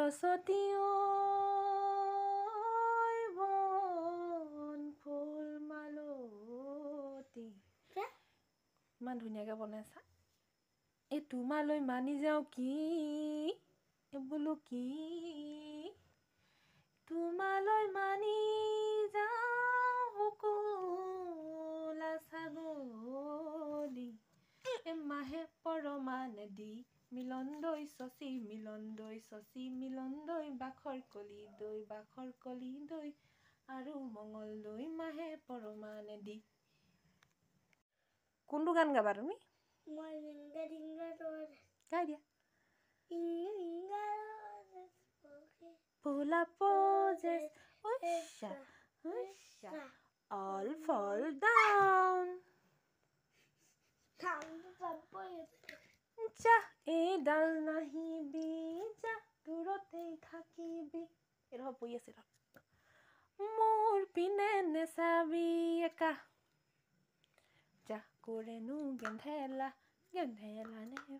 সৰস্বতী ঐ বন ফুল মালতী ইমান ধুনীয়াকৈ বনাইছা এই তোমালৈ মানি যাওঁ কি বোলো কি তোমালৈ মানি যাওঁ হুকুলা ছাগলী মাহে পৰমানে দি মিলন দৈ শশী মিলন দৈ বাখৰ কলি দৈ আৰু মঙল দৈ মাহে পৰমানে দি কোনটো গান গাবা তুমি মই ৰিংগা ৰিংগা ৰোড গাই দিয়া ৰিংগা Pull up poses, whoosha, whoosha, all fall down. যা এইডাল নাহিবি যা দূৰতেই থাকিবি এৰহ পৰি আছে মোৰ পিনে নেচাবি একা যা কৰেনো গেন্ধেলা নে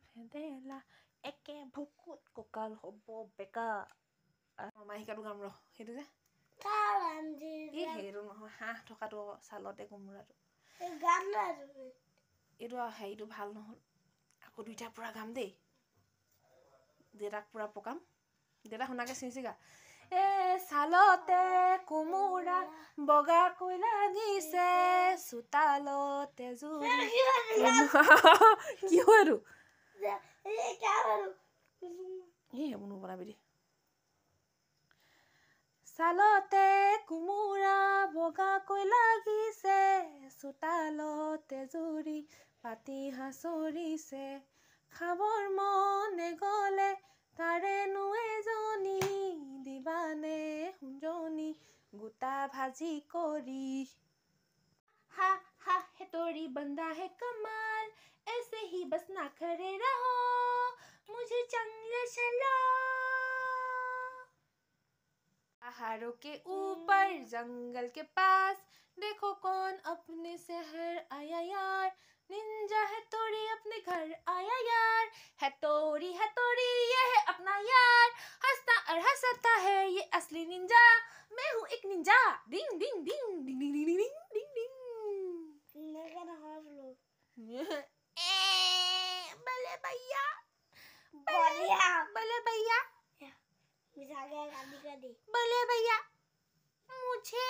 ভেদেলা একে ভুকুত কঁকাল হ'ব বেকা মাহিকাটো গাম ৰ সেইটো যে সেইটো নহয় হাঁহ থকাটো ছালতে কোমোৰাটো এইটো হেৰিটো ভাল নহ'ল আকৌ দুইটা পূৰা গাম দেই দেউতাক পূৰা পকাম দেউতা শুনাকে চিঞচিগা এ ছালতে কোমোৰা বগাকৈ লাগিছে চোতালতে জুৰি কি হয় এইটো বনাবি দেই ছালতে কোমোৰা বগাকৈ লাগিছে চোতালতে জুৰি পাতি হাঁচৰিছে খাবৰ মনে গ'লে তাৰেনো এজনী দিবানে সুঞ্জনী গোটা ভাজি কৰি হা হা হেতৰি বন্দা হে কমাল ऐसे ही बस ना खड़े रहो मुझे चंगले चलो पहाड़ों के ऊपर जंगल के पास देखो कौन अपने शहर आया यार निंजा है तोड़ी अपने घर आया यार है तोड़ी ये है अपना यार हंसता और हंसता है ये असली निंजा मैं हूँ एक निंजा डिंग डिंग डिंग डिंग डिंग डिंग डिंग डिंग डिंग बले भैया बले भैया मुझे